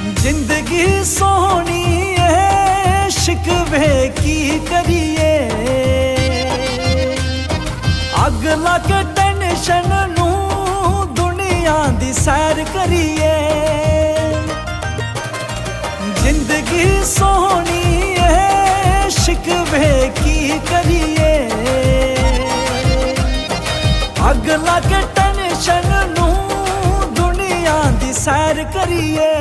जिंदगी सोहनी है शिकवे की करिए, अग लग टेंशन नू दुनिया दी सैर करिए। जिंदगी सोहनी है शिकवे की करिए, अग लग टेंशन नू दुनिया दी सैर करिए।